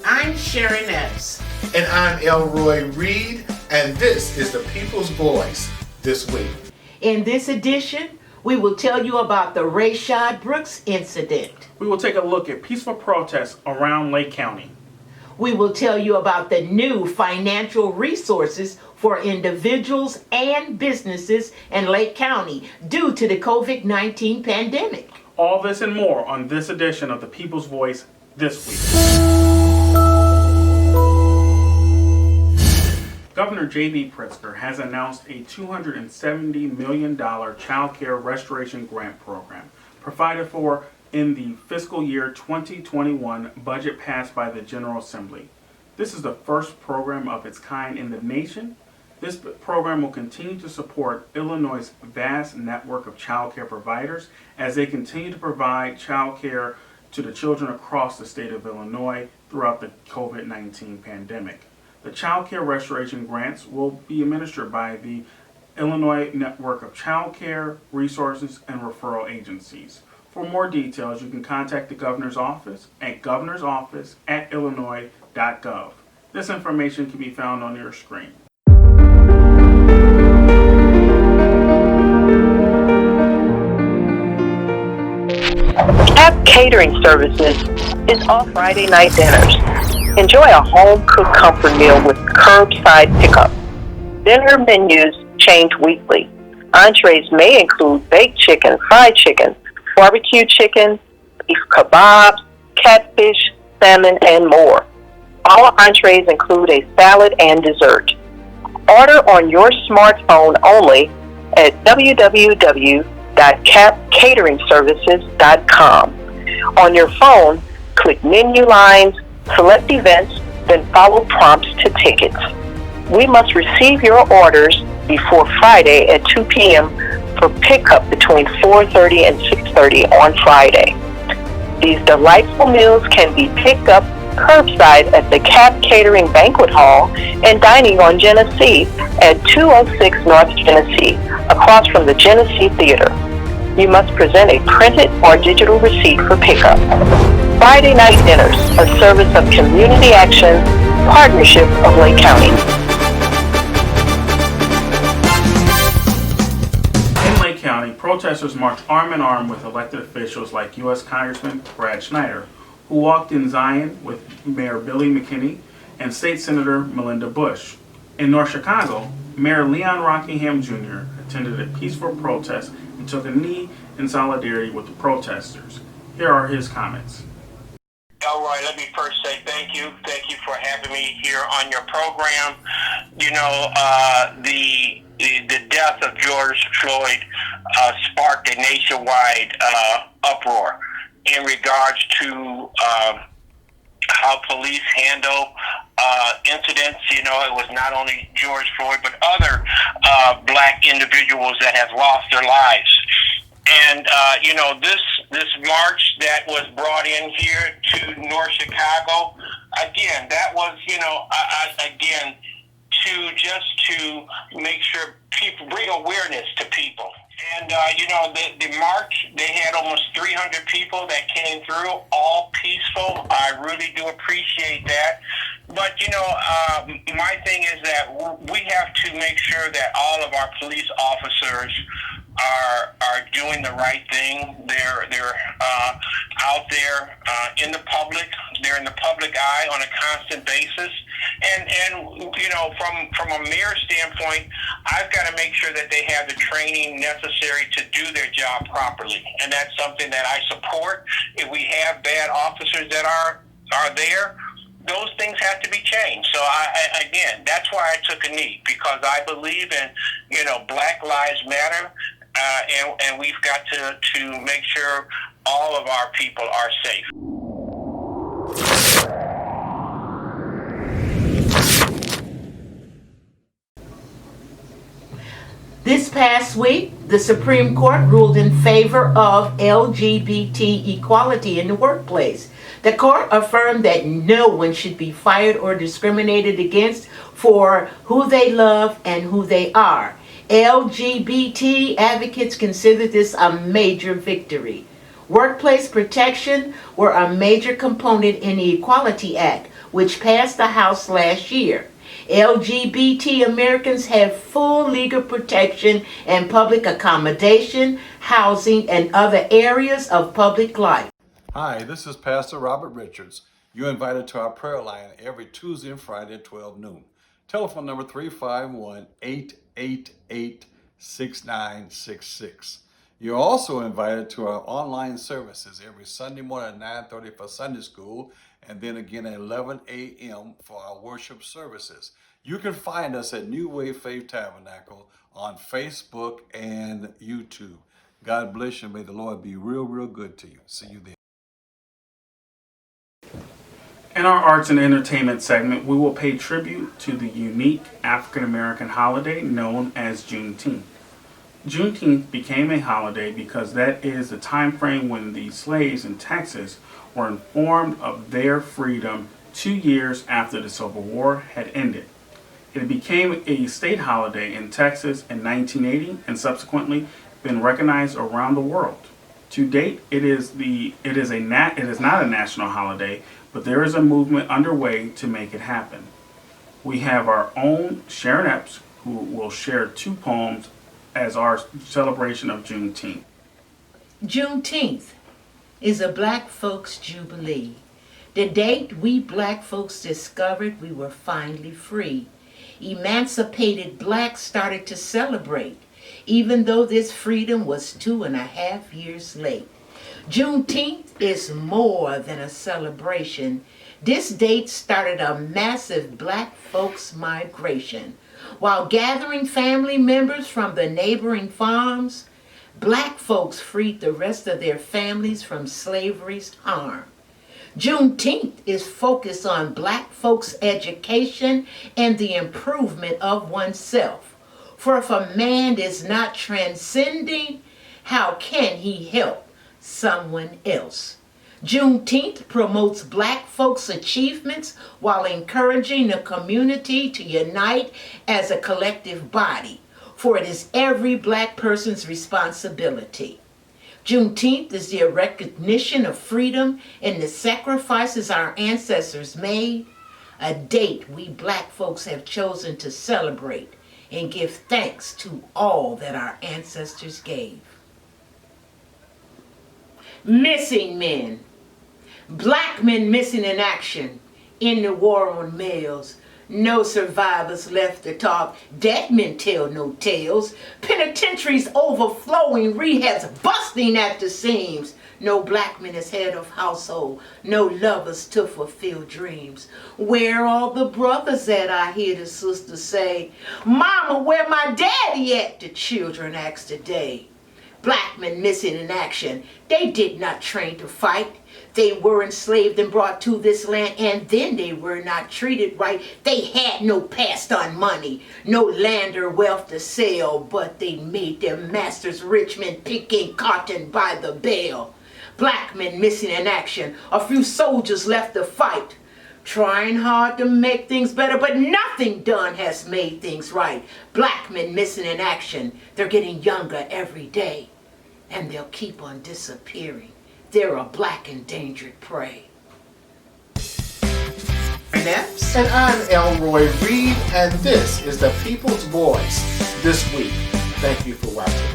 I'm Sharon Epps. And I'm Elroy Reed, and this is the People's Voice this week. In this edition, we will tell you about the Rayshad Brooks incident. We will take a look at peaceful protests around Lake County. We will tell you about the new financial resources for individuals and businesses in Lake County due to the COVID-19 pandemic. All this and more on this edition of the People's Voice this week. Governor J.B. Pritzker has announced a $270 million child care restoration grant program provided for in the fiscal year 2021 budget passed by the General Assembly. This is the first program of its kind in the nation. This program will continue to support Illinois' vast network of child care providers as they continue to provide child care to the children across the state of Illinois throughout the COVID-19 pandemic. The child care restoration grants will be administered by the Illinois Network of Child Care Resources and Referral Agencies. For more details, you can contact the Governor's Office at governorsoffice@illinois.gov. This information can be found on your screen. Cap Catering Services is off Friday night dinners. Enjoy a home-cooked comfort meal with curbside pickup. Dinner menus change weekly. Entrees may include baked chicken, fried chicken, barbecue chicken, beef kebabs, catfish, salmon, and more. All entrees include a salad and dessert. Order on your smartphone only at www.capcateringservices.com. On your phone, click menu lines, select events, then follow prompts to tickets. We must receive your orders before Friday at 2 p.m. for pickup between 4:30 and 6:30 on Friday. These delightful meals can be picked up curbside at the Cap Catering Banquet Hall and dining on Genesee at 206 North Genesee, across from the Genesee Theater. You must present a printed or digital receipt for pickup. Friday Night Dinners, a service of Community Action, Partnership of Lake County. County, protesters marched arm in arm with elected officials like U.S. Congressman Brad Schneider, who walked in Zion with Mayor Billy McKinney and State Senator Melinda Bush. In North Chicago, Mayor Leon Rockingham Jr. attended a peaceful protest and took a knee in solidarity with the protesters. Here are his comments. Elroy, let me first say thank you. Thank you for having me here on your program. You know, the death of George Floyd sparked a nationwide uproar in regards to how police handle incidents. You know, it was not only George Floyd, but other black individuals that have lost their lives. And, you know, this march that was brought in here to North Chicago, again, that was, you know, again, to make sure people bring awareness to people. And, you know, the march, they had almost 300 people that came through, all peaceful. I really do appreciate that. But, you know, my thing is that we have to make sure that all of our police officers are doing the right thing. They're out there in the public. They're in the public eye on a constant basis. And you know, from a mayor standpoint, I've got to make sure that they have the training necessary to do their job properly. And that's something that I support. If we have bad officers that are there, those things have to be changed. So again, that's why I took a knee, because I believe in, you know, Black Lives Matter. And we've got to make sure all of our people are safe. This past week, the Supreme Court ruled in favor of LGBT equality in the workplace. The court affirmed that no one should be fired or discriminated against for who they love and who they are. LGBT advocates consider this a major victory. Workplace protection were a major component in the Equality Act, which passed the House last year. LGBT Americans have full legal protection in public accommodation, housing, and other areas of public life. Hi, this is Pastor Robert Richards. You're invited to our prayer line every Tuesday and Friday at 12 noon. Telephone number 351-888-6966. You're also invited to our online services every Sunday morning at 9:30 for Sunday school, and then again at 11 a.m. for our worship services. You can find us at New Way Faith Tabernacle on Facebook and YouTube. God bless you. May the Lord be real, real good to you. See you there. In our arts and entertainment segment, we will pay tribute to the unique African American holiday known as Juneteenth. Juneteenth became a holiday because that is the time frame when the slaves in Texas were informed of their freedom 2 years after the Civil War had ended. It became a state holiday in Texas in 1980 and subsequently been recognized around the world. To date, it is not a national holiday, but there is a movement underway to make it happen. We have our own Sharon Epps, who will share 2 poems as our celebration of Juneteenth. Juneteenth is a black folks' jubilee. The date we black folks discovered we were finally free. Emancipated blacks started to celebrate, even though this freedom was 2.5 years late. Juneteenth is more than a celebration. This date started a massive black folks migration. While gathering family members from the neighboring farms, black folks freed the rest of their families from slavery's harm. Juneteenth is focused on black folks' education and the improvement of oneself. For if a man is not transcending, how can he help someone else? Juneteenth promotes black folks' achievements while encouraging the community to unite as a collective body, for it is every black person's responsibility. Juneteenth is the recognition of freedom and the sacrifices our ancestors made, a date we black folks have chosen to celebrate and give thanks to all that our ancestors gave. Missing men. Black men missing in action in the war on males. No survivors left to talk. Dead men tell no tales. Penitentiaries overflowing, rehabs busting at the seams. No black men as head of household. No lovers to fulfill dreams. Where all the brothers at, I hear the sisters say. Mama, where my daddy at? The children ask today. Black men missing in action. They did not train to fight. They were enslaved and brought to this land, and then they were not treated right. They had no passed on money, no land or wealth to sell, but they made their masters rich men picking cotton by the bale. Black men missing in action. A few soldiers left to fight, trying hard to make things better, but nothing done has made things right. Black men missing in action. They're getting younger every day, and they'll keep on disappearing. They're a black endangered prey. And I'm Elroy Reed, and this is the People's Voice this week. Thank you for watching.